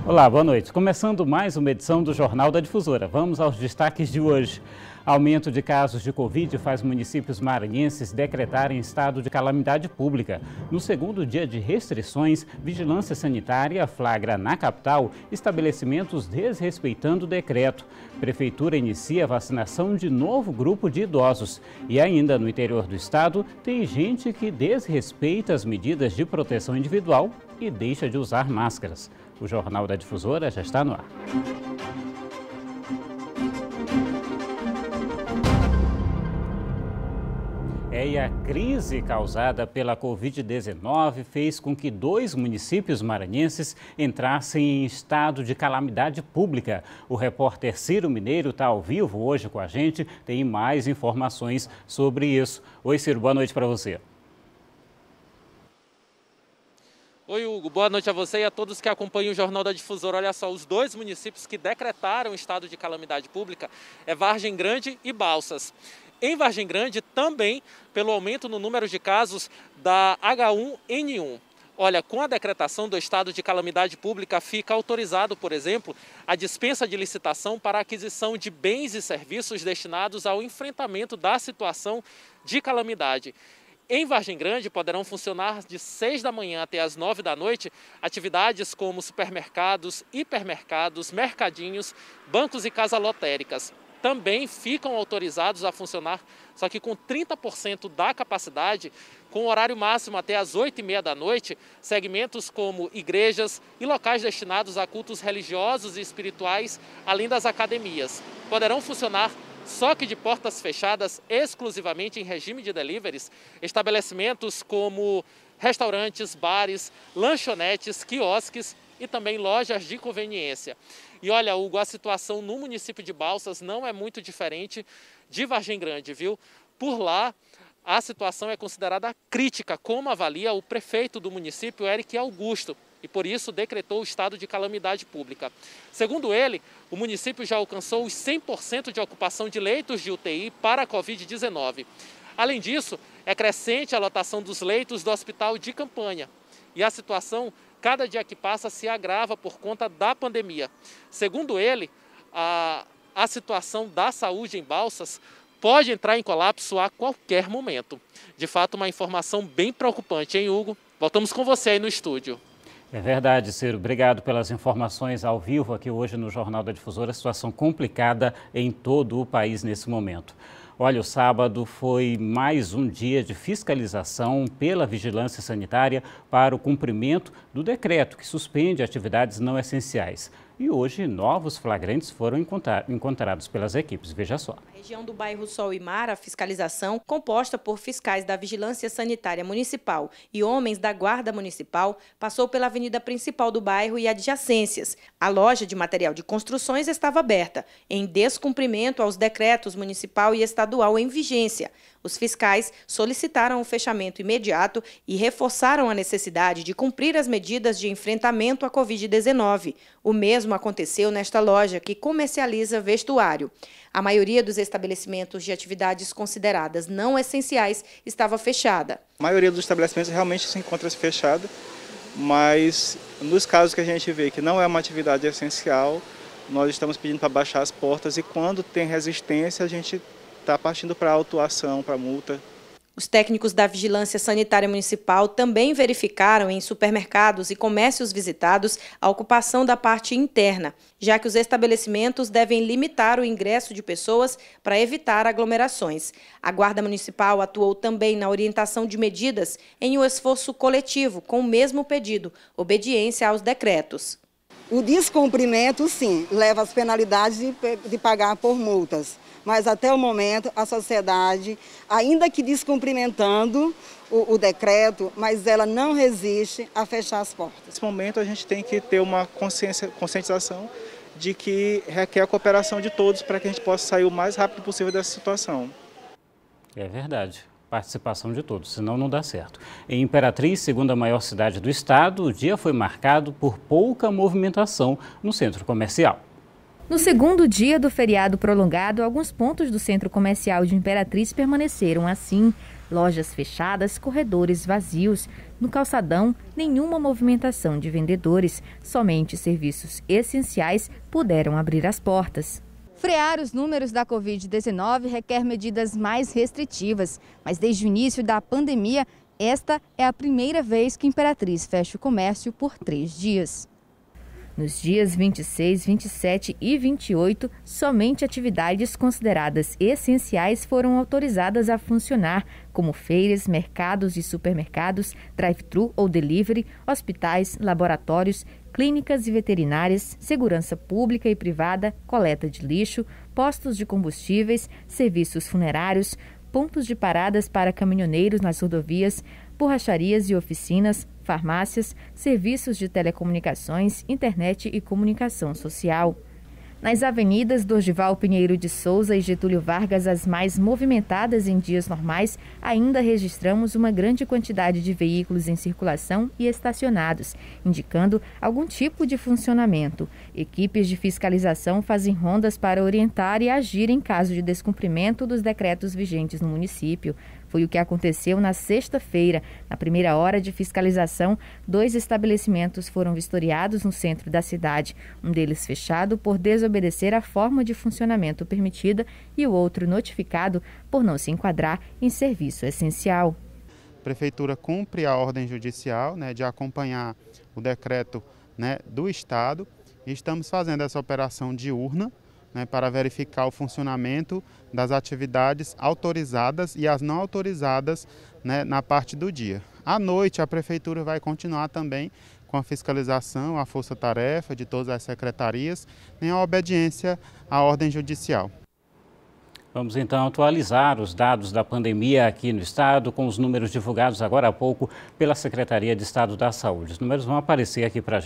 Olá, boa noite. Começando mais uma edição do Jornal da Difusora. Vamos aos destaques de hoje. Aumento de casos de Covid faz municípios maranhenses decretarem estado de calamidade pública. No segundo dia de restrições, Vigilância Sanitária flagra na capital estabelecimentos desrespeitando o decreto. Prefeitura inicia a vacinação de novo grupo de idosos. E ainda no interior do estado, tem gente que desrespeita as medidas de proteção individual e deixa de usar máscaras. O Jornal da Difusora já está no ar. E a crise causada pela Covid-19 fez com que 2 municípios maranhenses entrassem em estado de calamidade pública. O repórter Ciro Mineiro está ao vivo hoje com a gente, tem mais informações sobre isso. Oi, Ciro, boa noite para você. Oi, Hugo. Boa noite a você e a todos que acompanham o Jornal da Difusora. Olha só, os 2 municípios que decretaram estado de calamidade pública é Vargem Grande e Balsas. Em Vargem Grande, também pelo aumento no número de casos da H1N1. Olha, com a decretação do estado de calamidade pública, fica autorizado, por exemplo, a dispensa de licitação para a aquisição de bens e serviços destinados ao enfrentamento da situação de calamidade. Em Vargem Grande, poderão funcionar de 6 da manhã até as 9 da noite atividades como supermercados, hipermercados, mercadinhos, bancos e casas lotéricas. Também ficam autorizados a funcionar, só que com 30% da capacidade, com horário máximo até as 8h30 da noite, segmentos como igrejas e locais destinados a cultos religiosos e espirituais, além das academias. Poderão funcionar só que de portas fechadas, exclusivamente em regime de deliveries, estabelecimentos como restaurantes, bares, lanchonetes, quiosques e também lojas de conveniência. E olha, Hugo, a situação no município de Balsas não é muito diferente de Vargem Grande, viu? Por lá, a situação é considerada crítica, como avalia o prefeito do município, Eric Augusto, e por isso decretou o estado de calamidade pública. Segundo ele, o município já alcançou os 100% de ocupação de leitos de UTI para a Covid-19. Além disso, é crescente a lotação dos leitos do hospital de campanha. E a situação, cada dia que passa, se agrava por conta da pandemia. Segundo ele, a situação da saúde em Balsas pode entrar em colapso a qualquer momento. De fato, uma informação bem preocupante, hein, Hugo? Voltamos com você aí no estúdio. É verdade, Ciro. Obrigado pelas informações ao vivo aqui hoje no Jornal da Difusora. Situação complicada em todo o país nesse momento. Olha, o sábado foi mais um dia de fiscalização pela Vigilância Sanitária para o cumprimento do decreto que suspende atividades não essenciais. E hoje, novos flagrantes foram encontrados pelas equipes. Veja só. Na região do bairro Sol e Mar, a fiscalização, composta por fiscais da Vigilância Sanitária Municipal e homens da Guarda Municipal, passou pela avenida principal do bairro e adjacências. A loja de material de construções estava aberta, em descumprimento aos decretos municipal e estadual em vigência. Os fiscais solicitaram o fechamento imediato e reforçaram a necessidade de cumprir as medidas de enfrentamento à Covid-19. O mesmo aconteceu nesta loja, que comercializa vestuário. A maioria dos estabelecimentos de atividades consideradas não essenciais estava fechada. A maioria dos estabelecimentos realmente se encontra fechada, mas nos casos que a gente vê que não é uma atividade essencial, nós estamos pedindo para baixar as portas e quando tem resistência a gente está partindo para autuação, para multa. Os técnicos da Vigilância Sanitária Municipal também verificaram em supermercados e comércios visitados a ocupação da parte interna, já que os estabelecimentos devem limitar o ingresso de pessoas para evitar aglomerações. A Guarda Municipal atuou também na orientação de medidas em um esforço coletivo com o mesmo pedido, obediência aos decretos. O descumprimento, sim, leva às penalidades de pagar por multas. Mas até o momento a sociedade, ainda que descumprimentando o decreto, mas ela não resiste a fechar as portas. Nesse momento a gente tem que ter uma conscientização de que requer a cooperação de todos para que a gente possa sair o mais rápido possível dessa situação. É verdade. Participação de todos, senão não dá certo. Em Imperatriz, segunda maior cidade do estado, o dia foi marcado por pouca movimentação no centro comercial. No segundo dia do feriado prolongado, alguns pontos do centro comercial de Imperatriz permaneceram assim. Lojas fechadas, corredores vazios. No calçadão, nenhuma movimentação de vendedores, somente serviços essenciais puderam abrir as portas. Frear os números da Covid-19 requer medidas mais restritivas, mas desde o início da pandemia, esta é a primeira vez que Imperatriz fecha o comércio por 3 dias. Nos dias 26, 27 e 28, somente atividades consideradas essenciais foram autorizadas a funcionar, como feiras, mercados e supermercados, drive-thru ou delivery, hospitais, laboratórios, clínicas e veterinárias, segurança pública e privada, coleta de lixo, postos de combustíveis, serviços funerários, pontos de paradas para caminhoneiros nas rodovias, borracharias e oficinas, farmácias, serviços de telecomunicações, internet e comunicação social. Nas avenidas Dorival Pinheiro de Souza e Getúlio Vargas, as mais movimentadas em dias normais, ainda registramos uma grande quantidade de veículos em circulação e estacionados, indicando algum tipo de funcionamento. Equipes de fiscalização fazem rondas para orientar e agir em caso de descumprimento dos decretos vigentes no município. Foi o que aconteceu na sexta-feira. Na primeira hora de fiscalização, 2 estabelecimentos foram vistoriados no centro da cidade. Um deles fechado por desobedecer à forma de funcionamento permitida e o outro notificado por não se enquadrar em serviço essencial. A Prefeitura cumpre a ordem judicial, de acompanhar o decreto, do Estado, e estamos fazendo essa operação diurna, para verificar o funcionamento das atividades autorizadas e as não autorizadas, na parte do dia. À noite, a Prefeitura vai continuar também com a fiscalização, a força-tarefa de todas as secretarias, em obediência à ordem judicial. Vamos então atualizar os dados da pandemia aqui no estado com os números divulgados agora há pouco pela Secretaria de Estado da Saúde. Os números vão aparecer aqui para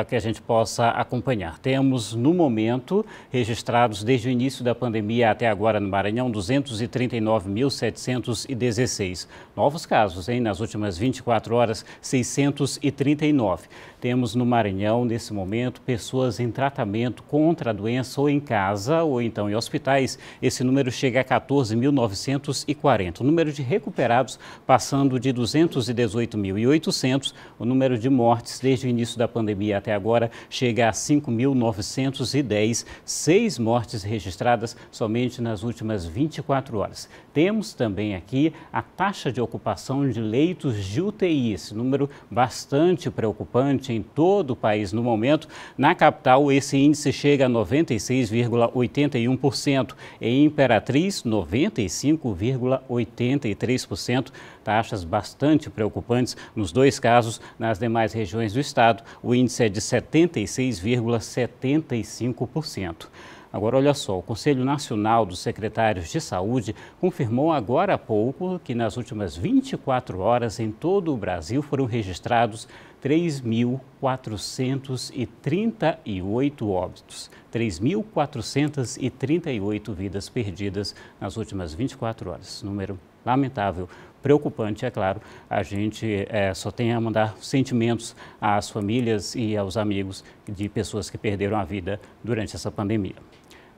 que a gente possa acompanhar. Temos, no momento, registrados desde o início da pandemia até agora no Maranhão, 239.716. Novos casos, nas últimas 24 horas, 639. Temos no Maranhão, nesse momento, pessoas em tratamento contra a doença ou em casa ou então em hospitais. Esse número chega a 14.940. O número de recuperados passando de 218.800. O número de mortes desde o início da pandemia até agora chega a 5.910. 6 mortes registradas somente nas últimas 24 horas. Temos também aqui a taxa de ocupação de leitos de UTI. Esse número bastante preocupante em todo o país no momento. Na capital, esse índice chega a 96,81%. Em Imperatriz, 95,83%, taxas bastante preocupantes nos 2 casos. Nas demais regiões do estado, o índice é de 76,75%. Agora, olha só, o Conselho Nacional dos Secretários de Saúde confirmou agora há pouco que nas últimas 24 horas em todo o Brasil foram registrados 3.438 óbitos, 3.438 vidas perdidas nas últimas 24 horas. Número lamentável, preocupante, é claro. A gente só tem a mandar sentimentos às famílias e aos amigos de pessoas que perderam a vida durante essa pandemia.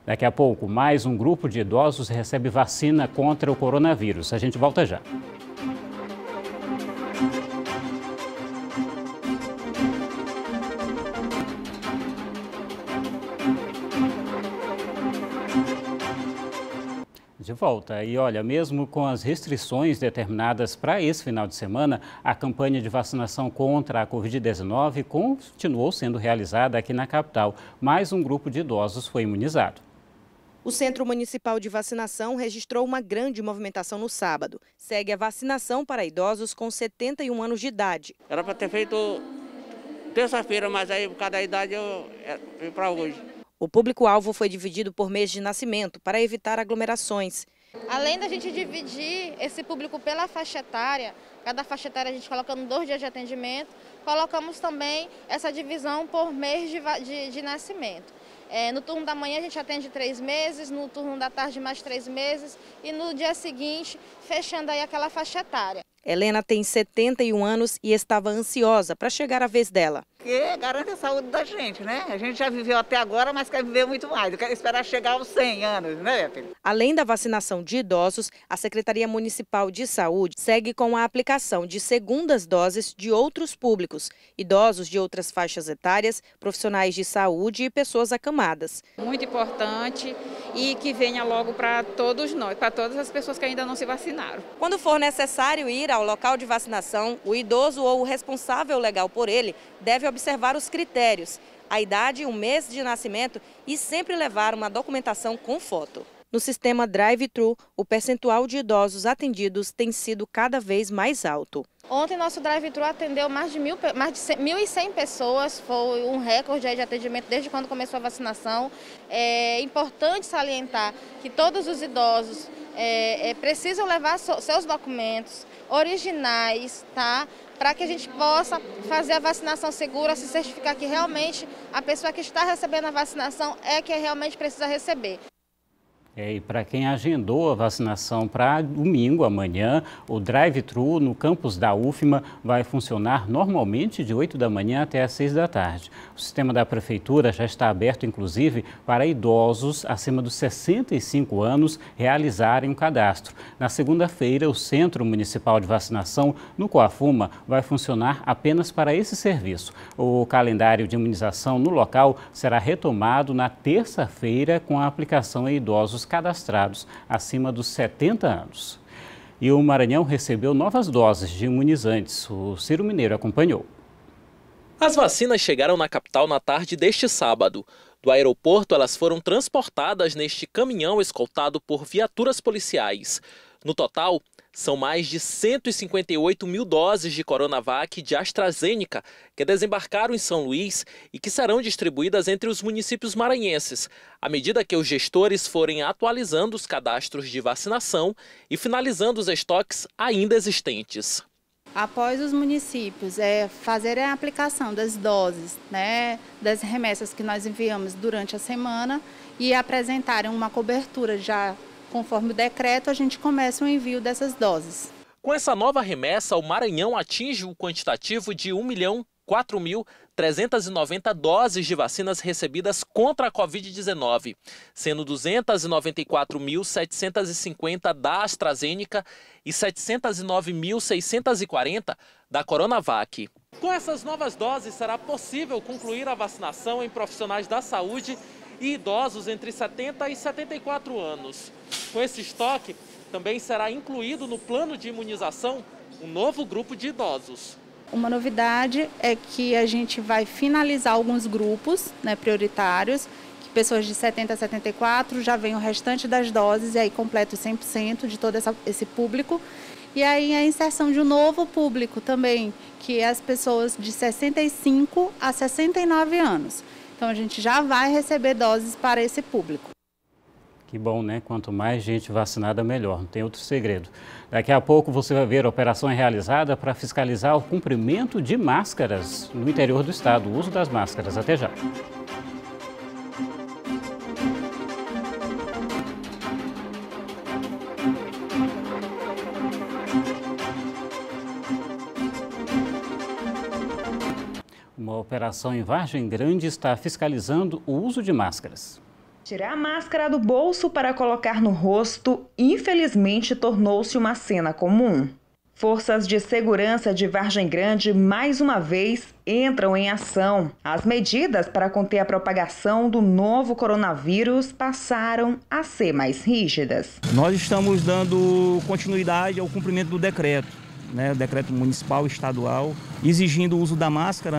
Daqui a pouco, mais um grupo de idosos recebe vacina contra o coronavírus. A gente volta já. De volta. E olha, mesmo com as restrições determinadas para esse final de semana, a campanha de vacinação contra a Covid-19 continuou sendo realizada aqui na capital. Mais um grupo de idosos foi imunizado. O Centro Municipal de Vacinação registrou uma grande movimentação no sábado. Segue a vacinação para idosos com 71 anos de idade. Era para ter feito terça-feira, mas aí por causa da idade eu vim para hoje. O público-alvo foi dividido por mês de nascimento para evitar aglomerações. Além da gente dividir esse público pela faixa etária, cada faixa etária a gente colocando 2 dias de atendimento, colocamos também essa divisão por mês de nascimento. No turno da manhã a gente atende 3 meses, no turno da tarde mais 3 meses e no dia seguinte fechando aí aquela faixa etária. Helena tem 71 anos e estava ansiosa para chegar a vez dela. Porque garante a saúde da gente, né? A gente já viveu até agora, mas quer viver muito mais. Quer esperar chegar aos 100 anos, né, minha filha? Além da vacinação de idosos, a Secretaria Municipal de Saúde segue com a aplicação de segundas doses de outros públicos, idosos de outras faixas etárias, profissionais de saúde e pessoas acamadas. Muito importante e que venha logo para todos nós, para todas as pessoas que ainda não se vacinaram. Quando for necessário ir ao local de vacinação, o idoso ou o responsável legal por ele deve observar os critérios, a idade, o mês de nascimento e sempre levar uma documentação com foto. No sistema drive-thru, o percentual de idosos atendidos tem sido cada vez mais alto. Ontem nosso drive-thru atendeu mais de 1.100 pessoas, foi um recorde de atendimento desde quando começou a vacinação. É importante salientar que todos os idosos precisam levar seus documentos originais, tá? Para que a gente possa fazer a vacinação segura, se certificar que realmente a pessoa que está recebendo a vacinação é quem realmente precisa receber. E para quem agendou a vacinação para domingo, amanhã, o drive-thru no campus da UFMA vai funcionar normalmente de 8 da manhã até às 6 da tarde. O sistema da prefeitura já está aberto, inclusive, para idosos acima dos 65 anos realizarem um cadastro. Na segunda-feira, o Centro Municipal de Vacinação no Coafuma vai funcionar apenas para esse serviço. O calendário de imunização no local será retomado na terça-feira com a aplicação em idosos cadastrados acima dos 70 anos. E o Maranhão recebeu novas doses de imunizantes. O Ciro Mineiro acompanhou. As vacinas chegaram na capital na tarde deste sábado. Do aeroporto, elas foram transportadas neste caminhão escoltado por viaturas policiais. No total, são mais de 158 mil doses de Coronavac de AstraZeneca que desembarcaram em São Luís e que serão distribuídas entre os municípios maranhenses, à medida que os gestores forem atualizando os cadastros de vacinação e finalizando os estoques ainda existentes. Após os municípios fazerem a aplicação das doses, das remessas que nós enviamos durante a semana e apresentarem uma cobertura já conforme o decreto, a gente começa o envio dessas doses. Com essa nova remessa, o Maranhão atinge o quantitativo de 1.004.390 doses de vacinas recebidas contra a Covid-19, sendo 294.750 da AstraZeneca e 709.640 da Coronavac. Com essas novas doses, será possível concluir a vacinação em profissionais da saúde e idosos entre 70 e 74 anos. Com esse estoque, também será incluído no plano de imunização um novo grupo de idosos. Uma novidade é que a gente vai finalizar alguns grupos prioritários, que pessoas de 70 a 74 já vem o restante das doses e aí completa os 100% de todo esse público. E aí a inserção de um novo público também, que é as pessoas de 65 a 69 anos. Então a gente já vai receber doses para esse público. Que bom, né? Quanto mais gente vacinada, melhor. Não tem outro segredo. Daqui a pouco você vai ver a operação realizada para fiscalizar o cumprimento de máscaras no interior do estado, o uso das máscaras. Até já. Uma operação em Vargem Grande está fiscalizando o uso de máscaras. Tirar a máscara do bolso para colocar no rosto, infelizmente, tornou-se uma cena comum. Forças de segurança de Vargem Grande, mais uma vez, entram em ação. As medidas para conter a propagação do novo coronavírus passaram a ser mais rígidas. Nós estamos dando continuidade ao cumprimento do decreto. O decreto municipal e estadual, exigindo o uso da máscara,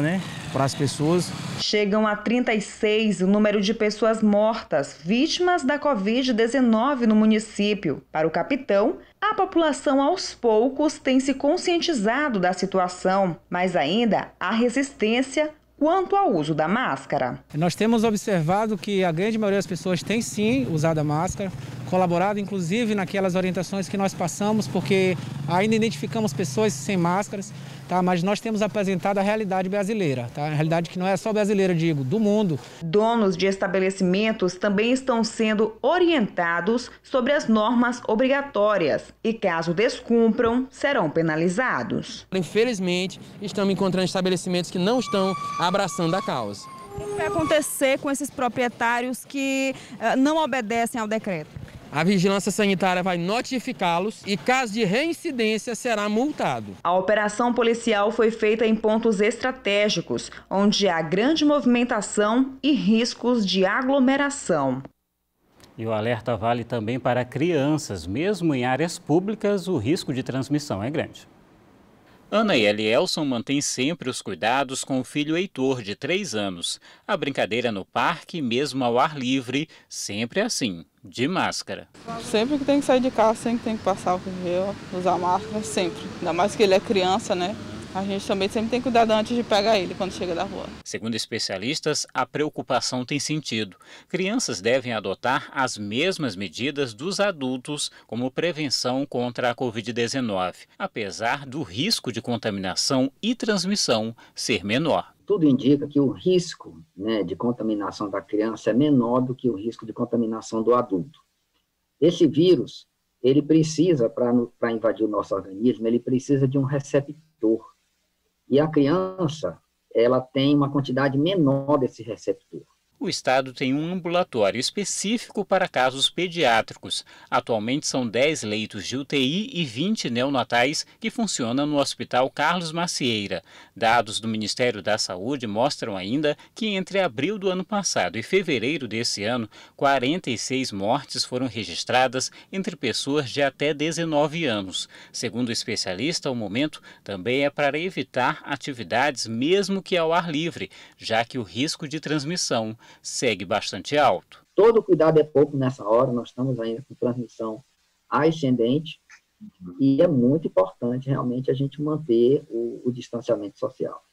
para as pessoas. Chegam a 36 o número de pessoas mortas, vítimas da Covid-19 no município. Para o capitão, a população aos poucos tem se conscientizado da situação, mas ainda há resistência quanto ao uso da máscara. Nós temos observado que a grande maioria das pessoas tem sim usado a máscara, colaborado, inclusive naquelas orientações que nós passamos, porque ainda identificamos pessoas sem máscaras, tá? Mas nós temos apresentado a realidade brasileira, tá? A realidade que não é só brasileira, digo, do mundo. Donos de estabelecimentos também estão sendo orientados sobre as normas obrigatórias e, caso descumpram, serão penalizados. Infelizmente, estamos encontrando estabelecimentos que não estão abraçando a causa. O que vai acontecer com esses proprietários que não obedecem ao decreto? A vigilância sanitária vai notificá-los e, caso de reincidência, será multado. A operação policial foi feita em pontos estratégicos, onde há grande movimentação e riscos de aglomeração. E o alerta vale também para crianças. Mesmo em áreas públicas, o risco de transmissão é grande. Ana e Elielson mantêm sempre os cuidados com o filho Heitor, de 3 anos. A brincadeira no parque, mesmo ao ar livre, sempre assim, de máscara. Sempre que tem que sair de casa, sempre tem que passar o gel, usar máscara, sempre. Ainda mais que ele é criança, né? A gente também sempre tem cuidado antes de pegar ele quando chega da rua. Segundo especialistas, a preocupação tem sentido. Crianças devem adotar as mesmas medidas dos adultos como prevenção contra a Covid-19, apesar do risco de contaminação e transmissão ser menor. Tudo indica que o risco, de contaminação da criança é menor do que o risco de contaminação do adulto. Esse vírus, ele precisa, para invadir o nosso organismo, ele precisa de um receptor. E a criança, ela tem uma quantidade menor desse receptor. O estado tem um ambulatório específico para casos pediátricos. Atualmente são 10 leitos de UTI e 20 neonatais que funcionam no Hospital Carlos Macieira. Dados do Ministério da Saúde mostram ainda que entre abril do ano passado e fevereiro desse ano, 46 mortes foram registradas entre pessoas de até 19 anos. Segundo o especialista, o momento também é para evitar atividades mesmo que ao ar livre, já que o risco de transmissão segue bastante alto. Todo cuidado é pouco nessa hora, nós estamos ainda com transmissão ascendente e é muito importante realmente a gente manter o distanciamento social.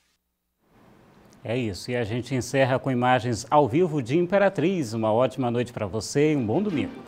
É isso, e a gente encerra com imagens ao vivo de Imperatriz. Uma ótima noite para você e um bom domingo.